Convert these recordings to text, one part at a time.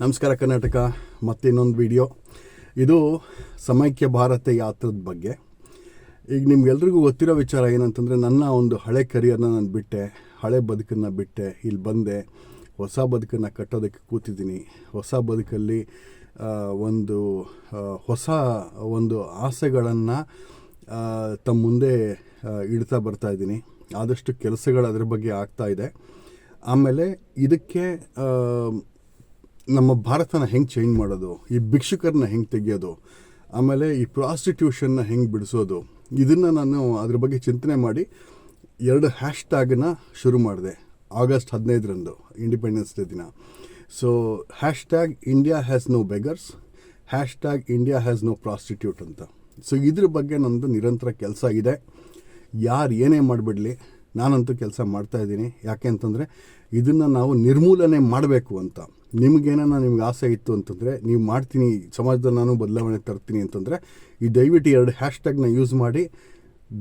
ನಮಸ್ಕಾರ ಕರ್ನಾಟಕ. ಮತ್ತೆ ಇನ್ನೊಂದು ವಿಡಿಯೋ. ಇದು ಸಮೈಕ್ಯ ಭಾರತ ಯಾತ್ರದ ಬಗ್ಗೆ. ಈಗ ನಿಮ್ಗೆಲ್ರಿಗೂ ಗೊತ್ತಿರೋ ವಿಚಾರ ಏನಂತಂದರೆ, ನನ್ನ ಒಂದು ಹಳೆ ಕರಿಯರ್ನ ನಾನು ಬಿಟ್ಟೆ, ಹಳೆ ಬದುಕನ್ನು ಬಿಟ್ಟೆ, ಇಲ್ಲಿ ಬಂದೆ, ಹೊಸ ಬದುಕನ್ನು ಕಟ್ಟೋದಕ್ಕೆ ಕೂತಿದ್ದೀನಿ. ಹೊಸ ಬದುಕಲ್ಲಿ ಹೊಸ ಒಂದು ಆಸೆಗಳನ್ನು ತಮ್ಮ ಮುಂದೆ ಇಡ್ತಾ ಬರ್ತಾಯಿದ್ದೀನಿ. ಆದಷ್ಟು ಕೆಲಸಗಳು ಅದ್ರ ಬಗ್ಗೆ ಆಗ್ತಾಯಿದೆ. ಆಮೇಲೆ ಇದಕ್ಕೆ ನಮ್ಮ ಭಾರತನ ಹೆಂಗೆ ಚೇಂಜ್ ಮಾಡೋದು, ಈ ಭಿಕ್ಷುಕರನ್ನ ಹೆಂಗೆ ತೆಗೆಯೋದು, ಆಮೇಲೆ ಈ ಪ್ರಾಸ್ಟಿಟ್ಯೂಷನ್ನ ಹೆಂಗೆ ಬಿಡಿಸೋದು, ಇದನ್ನು ನಾನು ಅದ್ರ ಬಗ್ಗೆ ಚಿಂತನೆ ಮಾಡಿ 2 ಹ್ಯಾಶ್ಟ್ಯಾಗನ್ನ ಶುರು ಮಾಡಿದೆ. ಆಗಸ್ಟ್ 15ರಂದು ಇಂಡಿಪೆಂಡೆನ್ಸ್ ಡೇ ದಿನ. So #India has no beggars, #India has no prostitute ಅಂತ. ಸೊ ಇದ್ರ ಬಗ್ಗೆ ನನ್ನದು ನಿರಂತರ ಕೆಲಸ ಇದೆ. ಯಾರು ಏನೇ ಮಾಡಿಬಿಡಲಿ, ನಾನಂತೂ ಕೆಲಸ ಮಾಡ್ತಾಯಿದ್ದೀನಿ. ಯಾಕೆ ಅಂತಂದರೆ ಇದನ್ನು ನಾವು ನಿರ್ಮೂಲನೆ ಮಾಡಬೇಕು ಅಂತ. ನಿಮ್ಗೆ ಆಸೆ ಇತ್ತು ಅಂತಂದರೆ, ನೀವು ಮಾಡ್ತೀನಿ, ಸಮಾಜದಲ್ಲಿ ನಾನು ಬದಲಾವಣೆ ತರ್ತೀನಿ ಅಂತಂದರೆ, ದಯವಿಟ್ಟು 2 ಹ್ಯಾಶ್ಟ್ಯಾಗ್ನ ಯೂಸ್ ಮಾಡಿ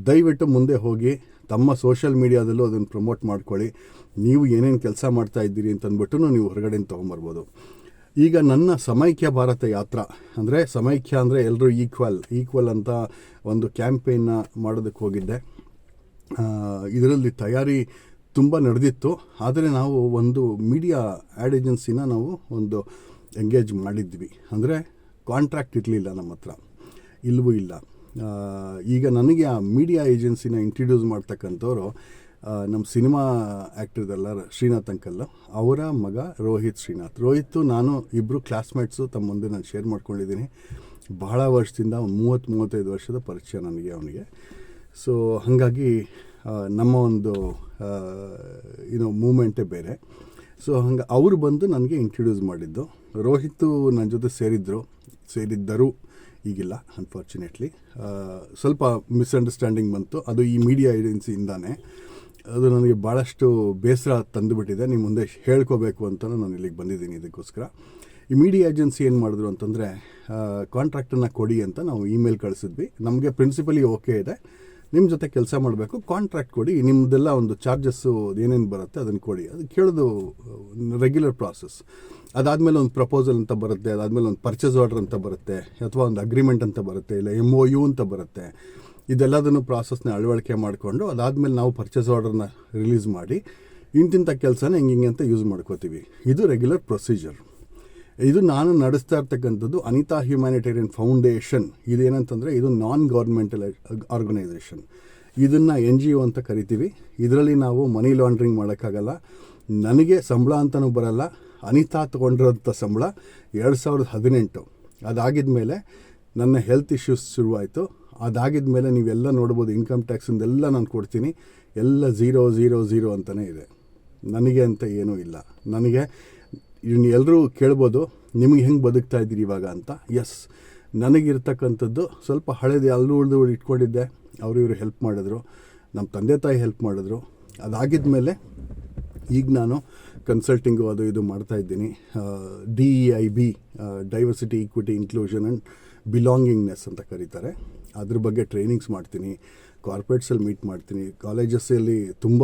ದಯವಿಟ್ಟು ಮುಂದೆ ಹೋಗಿ ತಮ್ಮ ಸೋಷಿಯಲ್ ಮೀಡಿಯಾದಲ್ಲೂ ಅದನ್ನು ಪ್ರಮೋಟ್ ಮಾಡ್ಕೊಳ್ಳಿ. ನೀವು ಏನೇನು ಕೆಲಸ ಮಾಡ್ತಾ ಇದ್ದೀರಿ ಅಂತಂದ್ಬಿಟ್ಟು ನೀವು ಹೊರಗಡೆಯಿಂದ ತೊಗೊಂಬರ್ಬೋದು. ಈಗ ನನ್ನ ಸಮೈಕ್ಯ ಭಾರತ ಯಾತ್ರಾ ಅಂದರೆ, ಸಮೈಕ್ಯ ಅಂದರೆ ಎಲ್ಲರೂ ಈಕ್ವಲ್ ಅಂತ ಒಂದು ಕ್ಯಾಂಪೇನ್ನ ಮಾಡೋದಕ್ಕೆ ಹೋಗಿದ್ದೆ. ಇದರಲ್ಲಿ ತಯಾರಿ ತುಂಬ ನಡೆದಿತ್ತು. ಆದರೆ ನಾವು ಒಂದು ಮೀಡಿಯಾ ಆ್ಯಡ್ ಏಜೆನ್ಸಿನ ನಾವು ಎಂಗೇಜ್ ಮಾಡಿದ್ವಿ. ಅಂದರೆ ಕಾಂಟ್ರಾಕ್ಟ್ ಇರಲಿಲ್ಲ ನಮ್ಮ ಹತ್ರ, ಇಲ್ಲವೂ ಇಲ್ಲ. ಈಗ ನನಗೆ ಆ ಮೀಡಿಯಾ ಏಜೆನ್ಸಿನ ಇಂಟ್ರಡ್ಯೂಸ್ ಮಾಡ್ತಕ್ಕಂಥವ್ರು ನಮ್ಮ ಸಿನಿಮಾ ಆ್ಯಕ್ಟರ್ದಲ್ಲ, ಶ್ರೀನಾಥ್ ಅಂಕಲ್, ಅವರ ಮಗ ರೋಹಿತ್ ನಾನು ಇಬ್ಬರು ಕ್ಲಾಸ್ಮೇಟ್ಸು. ತಮ್ಮ ಮುಂದೆ ನಾನು ಶೇರ್ ಮಾಡ್ಕೊಂಡಿದ್ದೀನಿ. ಬಹಳ ವರ್ಷದಿಂದ 30-35 ವರ್ಷದ ಪರಿಚಯ ನನಗೆ ಅವನಿಗೆ. ಸೊ ಹಾಗಾಗಿ ನಮ್ಮ ಮೂಮೆಂಟೇ ಬೇರೆ. ಸೊ ಅವರು ಬಂದು ನನಗೆ ಇಂಟ್ರಡ್ಯೂಸ್ ಮಾಡಿದ್ದು. ರೋಹಿತ್ ನನ್ನ ಜೊತೆ ಸೇರಿದ್ದರು, ಈಗಿಲ್ಲ ಅನ್ಫಾರ್ಚುನೇಟ್ಲಿ. ಸ್ವಲ್ಪ ಮಿಸ್ಅಂಡರ್ಸ್ಟ್ಯಾಂಡಿಂಗ್ ಬಂತು. ಅದು ಈ ಮೀಡಿಯಾ ಏಜೆನ್ಸಿಯಿಂದಾನೆ. ಅದು ನನಗೆ ಭಾಳಷ್ಟು ಬೇಸರ ತಂದುಬಿಟ್ಟಿದೆ. ನಿಮ್ಮ ಮುಂದೆ ಹೇಳ್ಕೋಬೇಕು ಅಂತ ನಾನು ಇಲ್ಲಿಗೆ ಬಂದಿದ್ದೀನಿ. ಇದಕ್ಕೋಸ್ಕರ ಈ ಮೀಡಿಯಾ ಏಜೆನ್ಸಿ ಏನು ಮಾಡಿದ್ರು ಅಂತಂದರೆ, ಕಾಂಟ್ರಾಕ್ಟನ್ನು ಕೊಡಿ ಅಂತ ನಾವು ಇಮೇಲ್ ಕಳಿಸಿದ್ವಿ. ನಮಗೆ ಪ್ರಿನ್ಸಿಪಲಿ ಓಕೆ ಇದೆ, ನಿಮ್ಮ ಜೊತೆ ಕೆಲಸ ಮಾಡಬೇಕು, ಕಾಂಟ್ರಾಕ್ಟ್ ಕೊಡಿ, ನಿಮ್ಮದೆಲ್ಲ ಒಂದು ಚಾರ್ಜಸ್ಸು ಏನೇನು ಬರುತ್ತೆ ಅದನ್ನು ಕೊಡಿ. ಅದು ಕೇಳೋದು ರೆಗ್ಯುಲರ್ ಪ್ರಾಸೆಸ್. ಅದಾದಮೇಲೆ ಒಂದು ಪ್ರಪೋಸಲ್ ಅಂತ ಬರುತ್ತೆ, ಅದಾದಮೇಲೆ ಒಂದು ಪರ್ಚೇಸ್ ಆರ್ಡರ್ ಅಂತ ಬರುತ್ತೆ, ಅಥವಾ ಒಂದು ಅಗ್ರಿಮೆಂಟ್ ಅಂತ ಬರುತ್ತೆ, ಇಲ್ಲ MOU ಅಂತ ಬರುತ್ತೆ. ಇದೆಲ್ಲದನ್ನು ಪ್ರಾಸೆಸ್ನ ಅಳವಡಿಕೆ ಮಾಡಿಕೊಂಡು ಅದಾದಮೇಲೆ ನಾವು ಪರ್ಚೇಸ್ ಆರ್ಡರ್ನ ರಿಲೀಸ್ ಮಾಡಿ ಇಂತಿಂಥ ಕೆಲಸನ ಹಿಂಗೆ ಅಂತ ಯೂಸ್ ಮಾಡ್ಕೋತೀವಿ. ಇದು ರೆಗ್ಯುಲರ್ ಪ್ರೊಸೀಜರ್. ಇದು ನಾನು ನಡೆಸ್ತಾ ಇರ್ತಕ್ಕಂಥದ್ದು ಅನಿತಾ ಹ್ಯುಮ್ಯಾನಿಟೇರಿಯನ್ ಫೌಂಡೇಶನ್. ಇದೇನಂತಂದರೆ, ಇದು ನಾನ್ ಗೌರ್ಮೆಂಟಲ್ ಆರ್ಗನೈಸೇಷನ್. ಇದನ್ನು NGO ಅಂತ ಕರಿತೀವಿ. ಇದರಲ್ಲಿ ನಾವು ಮನಿ ಲಾಂಡ್ರಿಂಗ್ ಮಾಡೋಕ್ಕಾಗಲ್ಲ. ನನಗೆ ಸಂಬಳ ಅಂತಲೂ ಬರಲ್ಲ. ಅನಿತಾ ತೊಗೊಂಡಿರೋಂಥ ಸಂಬಳ 2018. ಅದಾಗಿದ ಮೇಲೆ ನನ್ನ ಹೆಲ್ತ್ ಇಶ್ಯೂಸ್ ಶುರುವಾಯಿತು. ಅದಾಗಿದ ಮೇಲೆ ನೀವೆಲ್ಲ ನೋಡ್ಬೋದು, ಇನ್ಕಮ್ ಟ್ಯಾಕ್ಸಿಂದೆಲ್ಲ ನಾನು ಕೊಡ್ತೀನಿ, ಎಲ್ಲ 000 ಅಂತಲೇ ಇದೆ. ನನಗೆ ಅಂತ ಏನೂ ಇಲ್ಲ. ನನಗೆ ಎಲ್ಲರೂ ಕೇಳ್ಬೋದು, ನಿಮಗೆ ಹೆಂಗೆ ಬದುಕ್ತಾ ಇದ್ದೀರಿ ಇವಾಗ ಅಂತ. ಎಸ್, ನನಗಿರ್ತಕ್ಕಂಥದ್ದು ಸ್ವಲ್ಪ ಹಳೇದು ಉಳಿದು ಇಟ್ಕೊಂಡಿದ್ದೆ. ಇವರು ಹೆಲ್ಪ್ ಮಾಡಿದ್ರು, ನಮ್ಮ ತಂದೆ ತಾಯಿ ಹೆಲ್ಪ್ ಮಾಡಿದ್ರು. ಅದಾಗಿದ ಮೇಲೆ ಈಗ ನಾನು ಕನ್ಸಲ್ಟಿಂಗು ಅದು ಇದು ಮಾಡ್ತಾಯಿದ್ದೀನಿ. DEIB, diversity, equity, inclusion and belongingness ಅಂತ ಕರೀತಾರೆ. ಅದ್ರ ಬಗ್ಗೆ ಟ್ರೈನಿಂಗ್ಸ್ ಮಾಡ್ತೀನಿ, ಕಾರ್ಪೊರೇಟ್ಸಲ್ಲಿ ಮೀಟ್ ಮಾಡ್ತೀನಿ, ಕಾಲೇಜಸ್ಸಲ್ಲಿ ತುಂಬ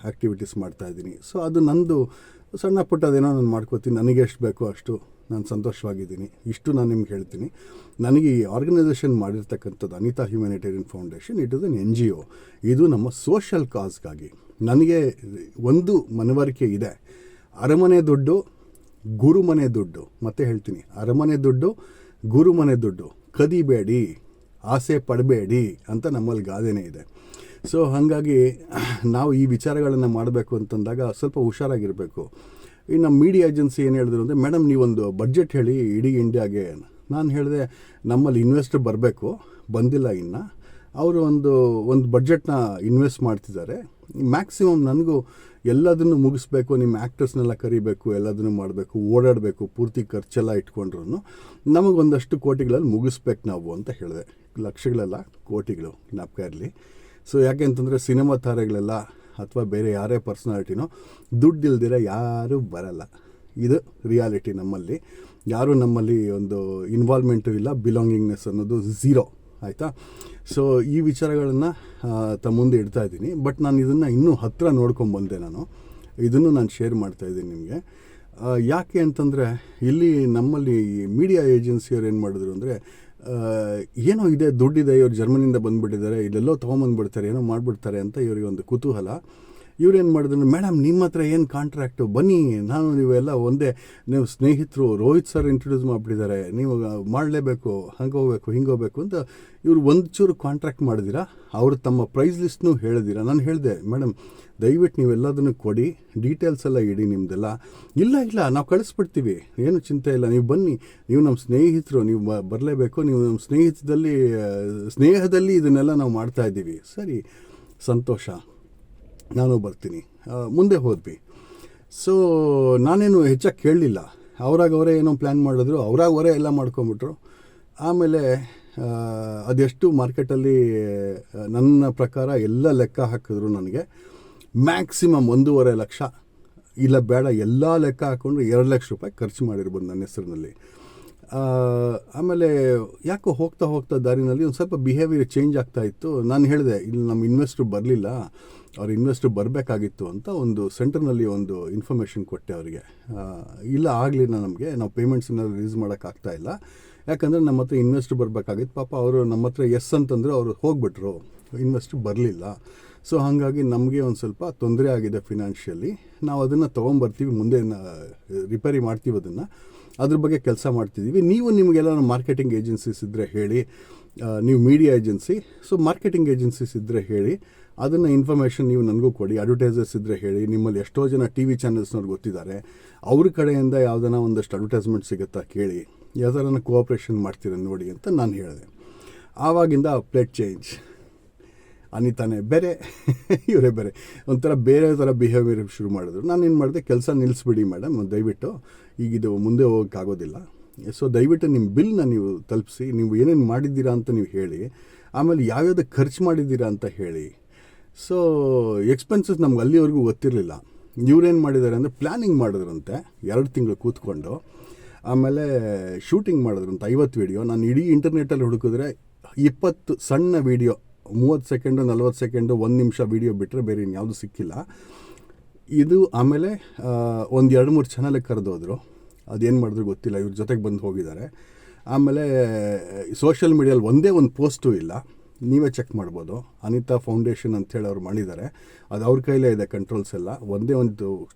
ಆ್ಯಕ್ಟಿವಿಟೀಸ್ ಮಾಡ್ತಾಯಿದ್ದೀನಿ. ಸೊ ಅದು ನಂದು ಸಣ್ಣ ಪುಟ್ಟದೇನೋ ನಾನು ಮಾಡ್ಕೋತೀನಿ. ನನಗೆ ಎಷ್ಟು ಬೇಕೋ ಅಷ್ಟು ನಾನು ಸಂತೋಷವಾಗಿದ್ದೀನಿ. ಇಷ್ಟು ನಾನು ನಿಮ್ಗೆ ಹೇಳ್ತೀನಿ. ನನಗೆ ಈ ಆರ್ಗನೈಸೇಷನ್ ಮಾಡಿರ್ತಕ್ಕಂಥದ್ದು Anita humanitarian foundation, it is N NGO. ಇದು ನಮ್ಮ ಸೋಷಲ್ ಕಾಸ್ಗಾಗಿ. ನನಗೆ ಒಂದು ಮನವರಿಕೆ ಇದೆ. ಅರಮನೆ ದುಡ್ಡು, ಗುರುಮನೆ ದುಡ್ಡು, ಮತ್ತೆ ಹೇಳ್ತೀನಿ, ಅರಮನೆ ದುಡ್ಡು, ಗುರುಮನೆ ದುಡ್ಡು ಕದಿಬೇಡಿ, ಆಸೆ ಪಡಬೇಡಿ ಅಂತ ನಮ್ಮಲ್ಲಿ ಗಾದೆನೇ ಇದೆ. ಸೊ ಹಾಗಾಗಿ ನಾವು ಈ ವಿಚಾರಗಳನ್ನು ಮಾಡಬೇಕು ಅಂತಂದಾಗ ಸ್ವಲ್ಪ ಹುಷಾರಾಗಿರಬೇಕು. ಈ ನಮ್ಮ ಮೀಡಿಯಾ ಏಜೆನ್ಸಿ ಏನು ಹೇಳಿದ್ರು ಅಂದರೆ, ಮೇಡಮ್ ನೀವೊಂದು ಬಡ್ಜೆಟ್ ಹೇಳಿ ಇಡೀ ಇಂಡಿಯಾಗೆ. ನಾನು ಹೇಳಿದೆ, ನಮ್ಮಲ್ಲಿ ಇನ್ವೆಸ್ಟರ್ ಬರಬೇಕು, ಬಂದಿಲ್ಲ ಇನ್ನು. ಅವರು ಒಂದು ಬಡ್ಜೆಟ್ನ ಇನ್ವೆಸ್ಟ್ ಮಾಡ್ತಿದ್ದಾರೆ. ಮ್ಯಾಕ್ಸಿಮಮ್ ನನಗೂ ಎಲ್ಲದನ್ನು ಮುಗಿಸ್ಬೇಕು, ನಿಮ್ಮ ಆ್ಯಕ್ಟರ್ಸ್ನೆಲ್ಲ ಕರಿಬೇಕು, ಎಲ್ಲದನ್ನು ಮಾಡಬೇಕು, ಓಡಾಡಬೇಕು, ಪೂರ್ತಿ ಖರ್ಚೆಲ್ಲ ಇಟ್ಕೊಂಡ್ರು ನಮಗೊಂದಷ್ಟು ಕೋಟಿಗಳಲ್ಲಿ ಮುಗಿಸ್ಬೇಕು ನಾವು ಅಂತ ಹೇಳಿದೆ. ಲಕ್ಷಗಳೆಲ್ಲ ಕೋಟಿಗಳು ಜ್ಞಾಪಕ ಇರಲಿ. ಸೊ ಯಾಕೆ ಅಂತಂದರೆ, ಸಿನಿಮಾ ತಾರೆಗಳೆಲ್ಲ ಅಥವಾ ಬೇರೆ ಯಾರೇ ಪರ್ಸ್ನಾಲಿಟಿನೋ ದುಡ್ಡಿಲ್ದಿರ ಯಾರೂ ಬರಲ್ಲ. ಇದು ರಿಯಾಲಿಟಿ. ನಮ್ಮಲ್ಲಿ ಒಂದು ಇನ್ವಾಲ್ವ್ಮೆಂಟು ಇಲ್ಲ, ಬಿಲಾಂಗಿಂಗ್ನೆಸ್ ಅನ್ನೋದು 0. ಆಯಿತಾ? ಸೊ ಈ ವಿಚಾರಗಳನ್ನು ತಮ್ಮ ಮುಂದೆ ಇಡ್ತಾ ಇದ್ದೀನಿ. ಬಟ್ ನಾನು ಇದನ್ನು ಇನ್ನೂ ಹತ್ತಿರ ನೋಡ್ಕೊಂಬಂದೆ. ಇದನ್ನು ನಾನು ಶೇರ್ ಮಾಡ್ತಾಯಿದ್ದೀನಿ ನಿಮಗೆ. ಯಾಕೆ ಅಂತಂದರೆ ಇಲ್ಲಿ ನಮ್ಮಲ್ಲಿ ಮೀಡಿಯಾ ಏಜೆನ್ಸಿಯವ್ರು ಏನು ಮಾಡಿದ್ರು ಅಂದರೆ, ಏನೋ ಇದೆ, ದುಡ್ಡಿದೆ, ಇವ್ರು ಜರ್ಮನಿಯಿಂದ ಬಂದುಬಿಟ್ಟಿದ್ದಾರೆ, ಇಲ್ಲೆಲ್ಲೋ ತೊಗೊಂಬಂದುಬಿಡ್ತಾರೆ, ಏನೋ ಮಾಡಿಬಿಡ್ತಾರೆ ಅಂತ ಇವರಿಗೆ ಒಂದು ಕುತೂಹಲ. ಇವ್ರೇನು ಮಾಡಿದ್ರು, ಮೇಡಮ್ ನಿಮ್ಮ ಹತ್ರ ಏನು ಕಾಂಟ್ರಾಕ್ಟು, ಬನ್ನಿ, ನೀವೆಲ್ಲ ಒಂದೇ, ನೀವು ಸ್ನೇಹಿತರು, ರೋಹಿತ್ ಸರ್ ಇಂಟ್ರೊಡ್ಯೂಸ್ ಮಾಡಿಬಿಟ್ಟಿದ್ದಾರೆ, ನೀವು ಮಾಡಲೇಬೇಕು, ಹಂಗೆ ಹೋಗ್ಬೇಕು, ಹಿಂಗೆ ಹೋಗ್ಬೇಕು ಅಂತ ಇವರು ಒಂದು ಚೂರು ಕಾಂಟ್ರಾಕ್ಟ್ ಮಾಡಿದಿರಾ, ಅವರು ತಮ್ಮ ಪ್ರೈಸ್ ಲಿಸ್ಟ್ನೂ ಹೇಳಿದಿರಾ. ನಾನು ಹೇಳಿದೆ, ಮೇಡಮ್ ದಯವಿಟ್ಟು ನೀವೆಲ್ಲದನ್ನು ಕೊಡಿ, ಡೀಟೇಲ್ಸ್ ಎಲ್ಲ ಇಡಿ ನಿಮ್ಮದೆಲ್ಲ. ಇಲ್ಲ ನಾವು ಕಳಿಸ್ಬಿಡ್ತೀವಿ, ಏನು ಚಿಂತೆ ಇಲ್ಲ, ನೀವು ಬನ್ನಿ, ನೀವು ನಮ್ಮ ಸ್ನೇಹಿತರು, ನೀವು ಬರಲೇಬೇಕು, ನೀವು ನಮ್ಮ ಸ್ನೇಹದಲ್ಲಿ ಇದನ್ನೆಲ್ಲ ನಾವು ಮಾಡ್ತಾಯಿದ್ದೀವಿ. ಸರಿ, ಸಂತೋಷ, ನಾನು ಬರ್ತೀನಿ. ಮುಂದೆ ಹೋದ್ವಿ. ಸೊ ನಾನೇನು ಹೆಚ್ಚಾಗಿ ಕೇಳಲಿಲ್ಲ, ಅವರೇ ಏನೋ ಪ್ಲ್ಯಾನ್ ಮಾಡಿದ್ರು, ಅವರೇ ಎಲ್ಲ ಮಾಡ್ಕೊಂಬಿಟ್ರು. ಆಮೇಲೆ ಅದೆಷ್ಟು ಮಾರ್ಕೆಟಲ್ಲಿ ನನ್ನ ಪ್ರಕಾರ ಎಲ್ಲ ಲೆಕ್ಕ ಹಾಕಿದ್ರು ನನಗೆ ಮ್ಯಾಕ್ಸಿಮಮ್ 1.5 ಲಕ್ಷ, ಇಲ್ಲ ಬೇಡ ಎಲ್ಲ ಲೆಕ್ಕ ಹಾಕ್ಕೊಂಡು 2 ಲಕ್ಷ ರೂಪಾಯಿ ಖರ್ಚು ಮಾಡಿರ್ಬೋದು ನನ್ನ ಹೆಸರಿನಲ್ಲಿ. ಆಮೇಲೆ ಯಾಕೋ ಹೋಗ್ತಾ ದಾರಿನಲ್ಲಿ ಒಂದು ಸ್ವಲ್ಪ ಬಿಹೇವಿಯರ್ ಚೇಂಜ್ ಆಗ್ತಾಯಿತ್ತು. ನಾನು ಹೇಳಿದೆ, ಇಲ್ಲಿ ನಮ್ಮ ಇನ್ವೆಸ್ಟ್ರು ಬರಲಿಲ್ಲ, ಅವ್ರು ಇನ್ವೆಸ್ಟ್ರು ಬರಬೇಕಾಗಿತ್ತು ಅಂತ ಒಂದು ಸೆಂಟರ್ನಲ್ಲಿ ಒಂದು ಇನ್ಫಾರ್ಮೇಷನ್ ಕೊಟ್ಟೆ ಅವರಿಗೆ. ಇಲ್ಲ ಆಗಲಿಲ್ಲ, ನಾವು ಪೇಮೆಂಟ್ಸನ್ನ ರಿಲೀಸ್ ಮಾಡೋಕ್ಕಾಗ್ತಾಯಿಲ್ಲ, ಯಾಕಂದರೆ ನಮ್ಮ ಹತ್ರ ಇನ್ವೆಸ್ಟ್ರು ಬರಬೇಕಾಗಿತ್ತು. ಪಾಪ ಅವರು ನಮ್ಮ ಹತ್ರ ಎಸ್ ಅಂತಂದರು, ಅವರು ಹೋಗ್ಬಿಟ್ರು, ಇನ್ವೆಸ್ಟ್ರು ಬರಲಿಲ್ಲ. ಸೊ ಹಾಗಾಗಿ ನಮಗೆ ಒಂದು ಸ್ವಲ್ಪ ತೊಂದರೆ ಆಗಿದೆ ಫಿನಾನ್ಷಿಯಲಿ. ನಾವು ಅದನ್ನು ತೊಗೊಂಬರ್ತೀವಿ, ಮುಂದೆ ರಿಪೇರಿ ಮಾಡ್ತೀವಿ, ಅದ್ರ ಬಗ್ಗೆ ಕೆಲಸ ಮಾಡ್ತಿದ್ದೀವಿ. ನಿಮಗೆಲ್ಲ ಮಾರ್ಕೆಟಿಂಗ್ ಏಜೆನ್ಸೀಸ್ ಇದ್ದರೆ ಹೇಳಿ, ನೀವು media agency, so marketing agencies ಇದ್ದರೆ ಹೇಳಿ, ಅದನ್ನು ಇನ್ಫಾರ್ಮೇಷನ್ ನೀವು ನನಗೂ ಕೊಡಿ. ಅಡ್ವರ್ಟೈಸರ್ಸ್ ಇದ್ದರೆ ಹೇಳಿ, ನಿಮ್ಮಲ್ಲಿ ಎಷ್ಟೋ ಜನ ಟಿ ವಿ ಚಾನಲ್ಸ್ನವ್ರು ಗೊತ್ತಿದ್ದಾರೆ, ಅವ್ರ ಕಡೆಯಿಂದ ಯಾವುದನ್ನ ಒಂದಷ್ಟು ಅಡ್ವರ್ಟೈಸ್ಮೆಂಟ್ ಸಿಗುತ್ತಾ ಕೇಳಿ, ಯಾವ ಥರನ ಕೋಆಪ್ರೇಷನ್ ಮಾಡ್ತೀರ ನೋಡಿ ಅಂತ ನಾನು ಹೇಳಿದೆ. ಆವಾಗಿಂದ ಪ್ಲೇಟ್ ಚೇಂಜ್. ಅನಿತಾನೆ ಬೇರೆ, ಇವರೇ ಬೇರೆ, ಒಂಥರ ಬೇರೆ ಥರ ಬಿಹೇವಿಯರ್ ಶುರು ಮಾಡಿದ್ರು. ನಾನು ಏನು ಮಾಡಿದೆ, ಕೆಲಸ ನಿಲ್ಲಿಸ್ಬಿಡಿ ಮೇಡಮ್, ದಯವಿಟ್ಟು ಈಗಿದು ಮುಂದೆ ಹೋಗೋಕ್ಕಾಗೋದಿಲ್ಲ. ಸೊ ದಯವಿಟ್ಟು ನಿಮ್ಮ ಬಿಲ್ನ ನೀವು ತಲುಪಿಸಿ, ನೀವು ಏನೇನು ಮಾಡಿದ್ದೀರಾ ಅಂತ ನೀವು ಹೇಳಿ, ಆಮೇಲೆ ಯಾವ್ಯಾವುದು ಖರ್ಚು ಮಾಡಿದ್ದೀರಾ ಅಂತ ಹೇಳಿ. ಸೊ ಎಕ್ಸ್ಪೆನ್ಸಸ್ ನಮ್ಗೆ ಅಲ್ಲಿವರೆಗೂ ಗೊತ್ತಿರಲಿಲ್ಲ. ಇವ್ರೇನು ಮಾಡಿದ್ದಾರೆ ಅಂದರೆ ಪ್ಲ್ಯಾನಿಂಗ್ ಮಾಡಿದ್ರಂತೆ 2 ತಿಂಗಳು ಕೂತ್ಕೊಂಡು. ಆಮೇಲೆ ಶೂಟಿಂಗ್ ಮಾಡಿದ್ರಂತೆ 50 ವೀಡಿಯೋ. ನಾನು ಇಡೀ ಇಂಟರ್ನೆಟ್ಟಲ್ಲಿ ಹುಡುಕಿದ್ರೆ 20 ಸಣ್ಣ ವೀಡಿಯೋ, 30 ಸೆಕೆಂಡು, 40 ಸೆಕೆಂಡು, 1 ನಿಮಿಷ ವೀಡಿಯೋ ಬಿಟ್ಟರೆ ಬೇರೆ ಇನ್ಯಾವುದು ಸಿಕ್ಕಿಲ್ಲ ಇದು. ಆಮೇಲೆ ಒಂದು 2-3 ಚಾನಲಿಗೆ ಕರೆದೋದ್ರು, ಅದೇನು ಮಾಡಿದ್ರು ಗೊತ್ತಿಲ್ಲ, ಇವ್ರ ಜೊತೆಗೆ ಬಂದು ಹೋಗಿದ್ದಾರೆ. ಆಮೇಲೆ ಸೋಷಿಯಲ್ ಮೀಡಿಯಲ್ಲಿ ಒಂದೇ ಒಂದು ಪೋಸ್ಟು ಇಲ್ಲ, ನೀವೇ ಚೆಕ್ ಮಾಡ್ಬೋದು. ಅನಿತಾ ಫೌಂಡೇಶನ್ ಅಂಥೇಳಿ ಅವ್ರು ಮಾಡಿದ್ದಾರೆ, ಅದು ಅವ್ರ ಕೈಲೇ ಇದೆ ಕಂಟ್ರೋಲ್ಸ್ ಎಲ್ಲ, ಒಂದೇ ಒಂದು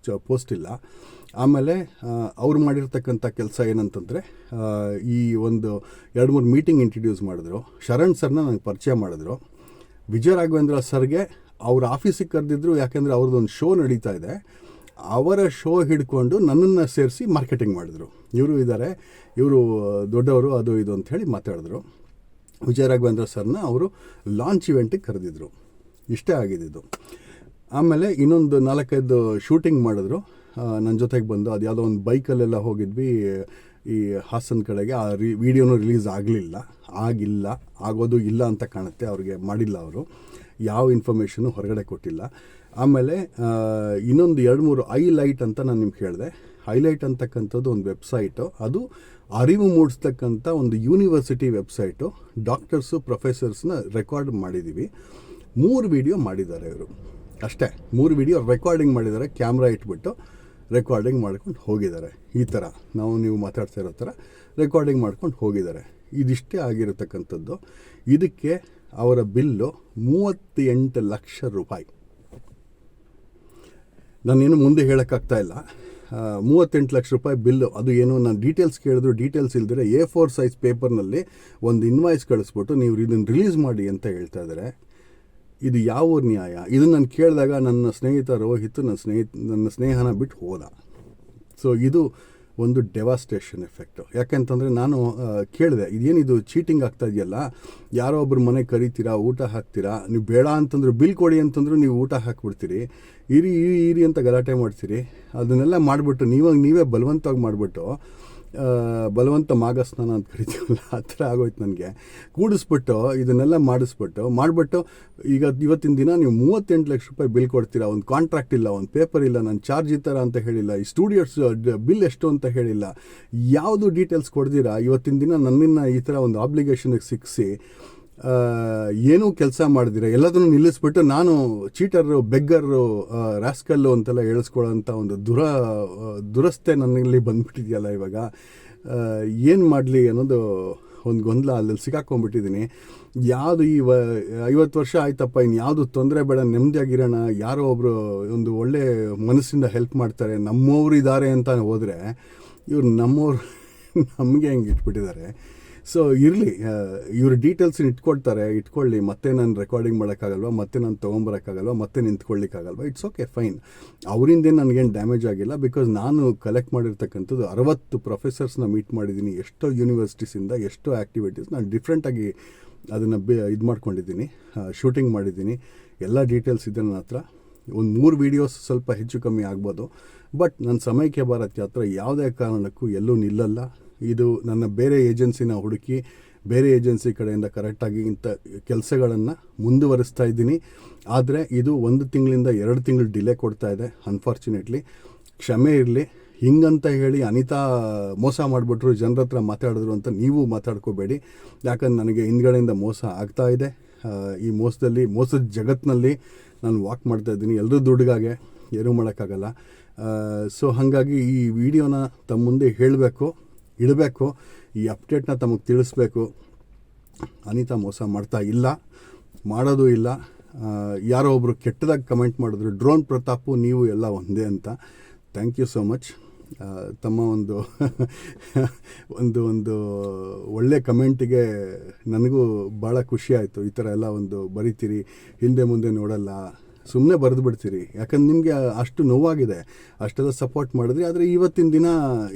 ಪೋಸ್ಟ್ ಇಲ್ಲ. ಆಮೇಲೆ ಅವ್ರು ಮಾಡಿರ್ತಕ್ಕಂಥ ಕೆಲಸ ಏನಂತಂದರೆ, ಈ ಒಂದು 2-3 ಮೀಟಿಂಗ್ ಇಂಟ್ರಡ್ಯೂಸ್ ಮಾಡಿದ್ರು. ಶರಣ್ ಸರ್ನ ನನಗೆ ಪರಿಚಯ ಮಾಡಿದ್ರು. ವಿಜಯ ರಾಘವೇಂದ್ರ ಸರ್ಗೆ ಅವ್ರ ಆಫೀಸಿಗೆ ಕರೆದಿದ್ರು, ಯಾಕೆಂದರೆ ಅವ್ರದ್ದೊಂದು ಶೋ ನಡೀತಾ ಇದೆ, ಅವರ ಶೋ ಹಿಡ್ಕೊಂಡು ನನ್ನನ್ನು ಸೇರಿಸಿ ಮಾರ್ಕೆಟಿಂಗ್ ಮಾಡಿದ್ರು. ಇವರು ಇದ್ದಾರೆ, ಇವರು ದೊಡ್ಡವರು, ಅದು ಇದು ಅಂಥೇಳಿ ಮಾತಾಡಿದ್ರು. ವಿಜಯ ರಾಘವೇಂದ್ರ ಸರ್ನ ಅವರು ಲಾಂಚ್ ಇವೆಂಟಿಗೆ ಕರೆದಿದ್ರು. ಇಷ್ಟೇ ಆಗಿದ್ದು. ಆಮೇಲೆ ಇನ್ನೊಂದು 4-5 ಶೂಟಿಂಗ್ ಮಾಡಿದ್ರು ನನ್ನ ಜೊತೆಗೆ ಬಂದು. ಅದು ಯಾವುದೋ ಒಂದು ಬೈಕಲ್ಲೆಲ್ಲ ಹೋಗಿದ್ವಿ ಈ ಹಾಸನ ಕಡೆಗೆ. ಆ ವಿಡಿಯೋನೂ ರಿಲೀಸ್ ಆಗೋದು ಇಲ್ಲ ಅಂತ ಕಾಣುತ್ತೆ. ಅವ್ರಿಗೆ ಮಾಡಿಲ್ಲ, ಅವರು ಯಾವ ಇನ್ಫಾರ್ಮೇಷನು ಹೊರಗಡೆ ಕೊಟ್ಟಿಲ್ಲ. ಆಮೇಲೆ ಇನ್ನೊಂದು 2-3 ಐಲೈಟ್ ಅಂತ ನಾನು ನಿಮ್ಗೆ ಹೇಳಿದೆ. ಹೈಲೈಟ್ ಅಂತಕ್ಕಂಥದ್ದು ಒಂದು ವೆಬ್ಸೈಟು, ಅದು ಅರಿವು ಮೂಡಿಸ್ತಕ್ಕಂಥ ಒಂದು ಯೂನಿವರ್ಸಿಟಿ ವೆಬ್ಸೈಟು. ಡಾಕ್ಟರ್ಸು, ಪ್ರೊಫೆಸರ್ಸ್ನ ರೆಕಾರ್ಡ್ ಮಾಡಿದ್ದೀವಿ. 3 ವೀಡಿಯೋ ಮಾಡಿದ್ದಾರೆ ಇವರು, ಅಷ್ಟೇ. 3 ವೀಡಿಯೋ ರೆಕಾರ್ಡಿಂಗ್ ಮಾಡಿದ್ದಾರೆ, ಕ್ಯಾಮ್ರಾ ಇಟ್ಬಿಟ್ಟು ರೆಕಾರ್ಡಿಂಗ್ ಮಾಡ್ಕೊಂಡು ಹೋಗಿದ್ದಾರೆ. ಈ ಥರ ನೀವು ಮಾತಾಡ್ತಾ ಇರೋ ಥರ ರೆಕಾರ್ಡಿಂಗ್ ಮಾಡ್ಕೊಂಡು ಹೋಗಿದ್ದಾರೆ. ಇದಿಷ್ಟೇ ಆಗಿರತಕ್ಕಂಥದ್ದು. ಇದಕ್ಕೆ ಅವರ ಬಿಲ್ಲು 38 ಲಕ್ಷ ರೂಪಾಯಿ. ನಾನೇನು ಮುಂದೆ ಹೇಳೋಕ್ಕಾಗ್ತಾ ಇಲ್ಲ. 38 ಲಕ್ಷ ರೂಪಾಯಿ ಬಿಲ್ಲು. ಅದು ಏನು, ನಾನು ಡೀಟೇಲ್ಸ್ ಕೇಳಿದ್ರು, ಡೀಟೇಲ್ಸ್ ಇಲ್ದಿರೆ A4 ಸೈಜ್ ಪೇಪರ್ನಲ್ಲಿ ಒಂದು ಇನ್ವಾಯ್ಸ್ ಕಳಿಸ್ಬಿಟ್ಟು ನೀವು ಇದನ್ನು ರಿಲೀಸ್ ಮಾಡಿ ಅಂತ ಹೇಳ್ತಾ ಇದ್ದಾರೆ. ಇದು ಯಾವ ನ್ಯಾಯ? ಇದನ್ನು ನಾನು ಕೇಳಿದಾಗ ನನ್ನ ಸ್ನೇಹಿತ ರೋಹಿತ್ ನನ್ನ ಸ್ನೇಹನ ಬಿಟ್ಟು ಹೋದ. ಸೊ ಇದು ಒಂದು ಡೆವಾಸ್ಟೇಷನ್ ಎಫೆಕ್ಟು. ಯಾಕೆಂತಂದರೆ ನಾನು ಕೇಳಿದೆ, ಇದೇನಿದು ಚೀಟಿಂಗ್ ಆಗ್ತಾ ಇದೆಯಲ್ಲ, ಯಾರೋ ಒಬ್ಬರು ಮನೆಗೆ ಕರಿತೀರಾ, ಊಟ ಹಾಕ್ತೀರಾ, ನೀವು ಬೇಡ ಅಂತಂದ್ರೆ ಬಿಲ್ ಕೊಡಿ ಅಂತಂದ್ರು ನೀವು ಊಟ ಹಾಕ್ಬಿಡ್ತೀರಿ, ಇರಿ ಅಂತ ಗಲಾಟೆ ಮಾಡ್ತೀರಿ. ಅದನ್ನೆಲ್ಲ ಮಾಡಿಬಿಟ್ಟು ನೀವೇ ಬಲವಂತವಾಗಿ ಮಾಡಿಬಿಟ್ಟು, ಬಲವಂತ ಮಾಗಸ್ನಾನ ಅಂತ ಕರಿತೀವಲ್ಲ, ಆ ಥರ ಆಗೋಯ್ತು ನನಗೆ. ಕೂಡಿಸ್ಬಿಟ್ಟು ಇದನ್ನೆಲ್ಲ ಮಾಡಿಬಿಟ್ಟು ಈಗ ಇವತ್ತಿನ ದಿನ ನೀವು 38 ಲಕ್ಷ ರೂಪಾಯಿ ಬಿಲ್ ಕೊಡ್ತೀರಾ, ಒಂದು ಕಾಂಟ್ರಾಕ್ಟ್ ಇಲ್ಲ, ಒಂದು ಪೇಪರ್ ಇಲ್ಲ, ನನ್ನ ಚಾರ್ಜ್ ಈ ಥರ ಅಂತ ಹೇಳಿಲ್ಲ, ಈ ಸ್ಟುಡಿಯೋಸ್ ಬಿಲ್ ಎಷ್ಟು ಅಂತ ಹೇಳಿಲ್ಲ, ಯಾವುದು ಡೀಟೇಲ್ಸ್ ಕೊಡ್ದಿರಾ ಇವತ್ತಿನ ದಿನ ನನ್ನನ್ನು ಈ ಥರ ಒಂದು ಆಬ್ಲಿಗೇಷನ್ಗೆ ಸಿಕ್ಕಿಸಿ ಏನೂ ಕೆಲಸ ಮಾಡಿದಿರ ಎಲ್ಲದನ್ನು ನಿಲ್ಲಿಸ್ಬಿಟ್ಟು ನಾನು ಚೀಟರು, ಬೆಗ್ಗರು, ರಾಸ್ಕಲ್ಲು ಅಂತೆಲ್ಲ ಹೇಳಿಸ್ಕೊಳ್ಳೋಂಥ ಒಂದು ದುರಸ್ತೆ ನನ್ನಲ್ಲಿ ಬಂದ್ಬಿಟ್ಟಿದೆಯಲ್ಲ ಇವಾಗ. ಏನು ಮಾಡಲಿ ಅನ್ನೋದು ಒಂದು ಗೊಂದಲ ಅಲ್ಲಿ ಸಿಕ್ಕಾಕೊಂಡ್ಬಿಟ್ಟಿದ್ದೀನಿ. ಯಾವುದು 50 ವರ್ಷ ಆಯ್ತಪ್ಪ, ಇನ್ನು ಯಾವುದು ತೊಂದರೆ ಬೇಡ, ನೆಮ್ಮದಿಯಾಗಿರೋಣ, ಯಾರೋ ಒಬ್ಬರು ಒಂದು ಒಳ್ಳೆ ಮನಸ್ಸಿಂದ ಹೆಲ್ಪ್ ಮಾಡ್ತಾರೆ, ನಮ್ಮವ್ರು ಇದ್ದಾರೆ ಅಂತ ಹೋದರೆ ಇವ್ರು ನಮ್ಮವ್ರು ನಮಗೆ ಹೆಂಗೆ ಇಟ್ಬಿಟ್ಟಿದ್ದಾರೆ. ಸೊ ಇರಲಿ, ಇವ್ರ ಡೀಟೇಲ್ಸನ್ನ ಇಟ್ಕೊಳ್ಳಿ, ಮತ್ತೆ ನಾನು ರೆಕಾರ್ಡಿಂಗ್ ಮಾಡೋಕ್ಕಾಗಲ್ವ, ಮತ್ತೆ ನಾನು ತೊಗೊಂಬರೋಕ್ಕಾಗಲ್ವ, ಮತ್ತೆ ನಿಂತ್ಕೊಳ್ಳಿಕ್ಕಾಗಲ್ವ, ಇಟ್ಸ್ ಓಕೆ ಫೈನ್. ಅವರಿಂದೇನು ನನಗೇನು ಡ್ಯಾಮೇಜ್ ಆಗಿಲ್ಲ. ಬಿಕಾಸ್ ನಾನು ಕಲೆಕ್ಟ್ ಮಾಡಿರ್ತಕ್ಕಂಥದ್ದು 60 ಪ್ರೊಫೆಸರ್ಸ್ನ ಮೀಟ್ ಮಾಡಿದ್ದೀನಿ, ಎಷ್ಟೋ ಯೂನಿವರ್ಸಿಟೀಸಿಂದ ಎಷ್ಟೋ ಆ್ಯಕ್ಟಿವಿಟೀಸ್ ನಾನು ಡಿಫ್ರೆಂಟಾಗಿ ಅದನ್ನು ಇದು ಮಾಡ್ಕೊಂಡಿದ್ದೀನಿ, ಶೂಟಿಂಗ್ ಮಾಡಿದ್ದೀನಿ. ಎಲ್ಲ ಡೀಟೇಲ್ಸ್ ಇದೆ ನನ್ನ ಹತ್ರ. ಒಂದು 3 ವೀಡಿಯೋಸ್ ಸ್ವಲ್ಪ ಹೆಚ್ಚು ಕಮ್ಮಿ ಆಗ್ಬೋದು. ಬಟ್ ನನ್ನ ಸಮಯಕ್ಕೆ ಭಾರತ್ ಯಾತ್ರೆ ಯಾವುದೇ ಕಾರಣಕ್ಕೂ ಎಲ್ಲೂ ನಿಲ್ಲಲ್ಲ. ಇದು ನನ್ನ ಬೇರೆ ಏಜೆನ್ಸಿನ ಹುಡುಕಿ ಬೇರೆ ಏಜೆನ್ಸಿ ಕಡೆಯಿಂದ ಕರೆಕ್ಟಾಗಿ ಇಂಥ ಕೆಲಸಗಳನ್ನು ಮುಂದುವರಿಸ್ತಾ ಇದ್ದೀನಿ. ಆದರೆ ಇದು 1 ತಿಂಗಳಿಂದ 2 ತಿಂಗಳು ಡಿಲೇ ಕೊಡ್ತಾ ಇದೆ. ಅನ್ಫಾರ್ಚುನೇಟ್ಲಿ ಕ್ಷಮೆ ಇರಲಿ. ಹಿಂಗಂತ ಹೇಳಿ ಅನಿತಾ ಮೋಸ ಮಾಡಿಬಿಟ್ರು, ಜನರ ಹತ್ರ ಮಾತಾಡಿದ್ರು ಅಂತ ನೀವು ಮಾತಾಡ್ಕೋಬೇಡಿ. ಯಾಕಂದ್ರೆ ನನಗೆ ಹಿಂದ್ಗಡೆಯಿಂದ ಮೋಸ ಆಗ್ತಾ ಇದೆ. ಈ ಮೋಸದ ಜಗತ್ತಿನಲ್ಲಿ ನಾನು ವಾಕ್ ಮಾಡ್ತಾಯಿದ್ದೀನಿ. ಎಲ್ಲರೂ ದುಡ್ಡಿಗಾಗೆ ಏನೂ ಮಾಡೋಕ್ಕಾಗಲ್ಲ. ಸೊ ಹಾಗಾಗಿ ಈ ವಿಡಿಯೋನ ತಮ್ಮ ಮುಂದೆ ಇಡಬೇಕು, ಈ ಅಪ್ಡೇಟ್ನ ತಮಗೆ ತಿಳಿಸ್ಬೇಕು. ಅನಿತಾ ಮೋಸ ಮಾಡ್ತಾ ಇಲ್ಲ, ಮಾಡೋದು ಇಲ್ಲ. ಯಾರೋ ಒಬ್ಬರು ಕೆಟ್ಟದಾಗಿ ಕಮೆಂಟ್ ಮಾಡಿದ್ರು, ಡ್ರೋನ್ ಪ್ರತಾಪು ನೀವು ಎಲ್ಲ ಒಂದೇ ಅಂತ. Thank you so much. ತಮ್ಮ ಒಂದು ಒಳ್ಳೆ ಕಮೆಂಟಿಗೆ ನನಗೂ ಭಾಳ ಖುಷಿ ಆಯಿತು. ಈ ಥರ ಎಲ್ಲ ಬರೀತೀರಿ, ಹಿಂದೆ ಮುಂದೆ ನೋಡಲ್ಲ, ಸುಮ್ಮನೆ ಬರೆದು ಬಿಡ್ತೀರಿ. ಯಾಕಂದ್ರೆ ನಿಮಗೆ ಅಷ್ಟು ನೋವಾಗಿದೆ, ಅಷ್ಟೆಲ್ಲ ಸಪೋರ್ಟ್ ಮಾಡಿದ್ರಿ. ಆದರೆ ಇವತ್ತಿನ ದಿನ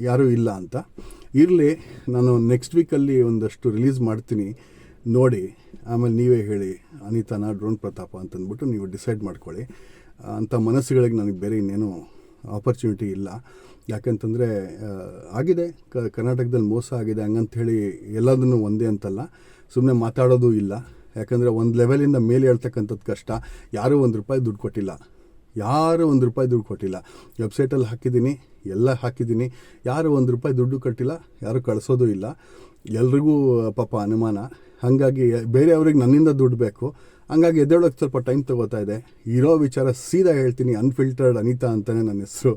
ಯಾರೂ ಇಲ್ಲ ಅಂತ. ಇರಲಿ, ನಾನು ನೆಕ್ಸ್ಟ್ ವೀಕಲ್ಲಿ ಒಂದಷ್ಟು ರಿಲೀಸ್ ಮಾಡ್ತೀನಿ, ನೋಡಿ. ಆಮೇಲೆ ನೀವೇ ಹೇಳಿ ಅನಿತಾನ ಡ್ರೋನ್ ಪ್ರತಾಪ ಅಂತಂದ್ಬಿಟ್ಟು ನೀವು ಡಿಸೈಡ್ ಮಾಡ್ಕೊಳ್ಳಿ. ಅಂಥ ಮನಸ್ಸುಗಳಿಗೆ ನನಗೆ ಬೇರೆ ಇನ್ನೇನು ಆಪರ್ಚುನಿಟಿ ಇಲ್ಲ. ಯಾಕಂತಂದರೆ ಆಗಿದೆ, ಕರ್ನಾಟಕದಲ್ಲಿ ಮೋಸ ಆಗಿದೆ. ಹಂಗಂಥೇಳಿ ಎಲ್ಲದನ್ನು ಒಂದೇ ಅಂತಲ್ಲ, ಸುಮ್ಮನೆ ಮಾತಾಡೋದು ಇಲ್ಲ. ಯಾಕಂದರೆ ಒಂದು ಲೆವೆಲಿಂದ ಮೇಲೆ ಹೇಳ್ತಕ್ಕಂಥದ್ದು ಕಷ್ಟ. ಯಾರೂ ₹1 ದುಡ್ಡು ಕೊಟ್ಟಿಲ್ಲ, ವೆಬ್ಸೈಟಲ್ಲಿ ಹಾಕಿದ್ದೀನಿ, ಎಲ್ಲ ಹಾಕಿದ್ದೀನಿ. ಯಾರು ₹1 ದುಡ್ಡು ಕಟ್ಟಿಲ್ಲ, ಯಾರು ಕಳಿಸೋದು ಇಲ್ಲ. ಎಲ್ರಿಗೂ ಪಾಪ ಅನುಮಾನ. ಹಾಗಾಗಿ ಬೇರೆಯವ್ರಿಗೆ ನನ್ನಿಂದ ದುಡ್ಡು ಬೇಕು. ಹಂಗಾಗಿ ಎದ್ದೇಳೋಕ್ಕೆ ಸ್ವಲ್ಪ ಟೈಮ್ ತೊಗೋತಾ ಇದೆ. ಇರೋ ವಿಚಾರ ಸೀದಾ ಹೇಳ್ತೀನಿ. ಅನ್ಫಿಲ್ಟರ್ಡ್ ಅನಿತಾ ಅಂತಲೇ ನನ್ನ ಹೆಸರು.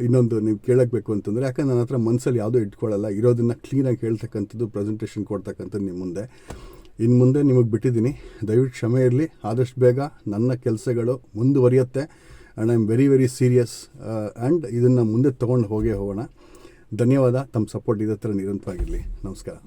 ಇನ್ನೊಂದು ನೀವು ಕೇಳಬೇಕು ಅಂತಂದರೆ, ಯಾಕಂದ್ರೆ ನನ್ನ ಹತ್ರ ಮನಸ್ಸಲ್ಲಿ ಯಾವುದೂ ಇಟ್ಕೊಳ್ಳಲ್ಲ, ಇರೋದನ್ನು ಕ್ಲೀನಾಗಿ ಹೇಳ್ತಕ್ಕಂಥದ್ದು, ಪ್ರೆಸೆಂಟೇಷನ್ ಕೊಡ್ತಕ್ಕಂಥದ್ದು ನಿಮ್ಮ ಮುಂದೆ. ಇನ್ನು ಮುಂದೆ ನಿಮಗೆ ಬಿಟ್ಟಿದ್ದೀನಿ, ದಯವಿಟ್ಟು ಕ್ಷಮೆ ಇರಲಿ. ಆದಷ್ಟು ಬೇಗ ನನ್ನ ಕೆಲಸಗಳು ಮುಂದುವರಿಯುತ್ತೆ. And I am very very serious. And ಇದನ್ನು ಮುಂದೆ ತೊಗೊಂಡು ಹೋಗೋಣ. ಧನ್ಯವಾದ. ತಮ್ಮ ಸಪೋರ್ಟ್ ಇದೇ ಥರ ನಿರಂತರವಾಗಿರಲಿ. ನಮಸ್ಕಾರ.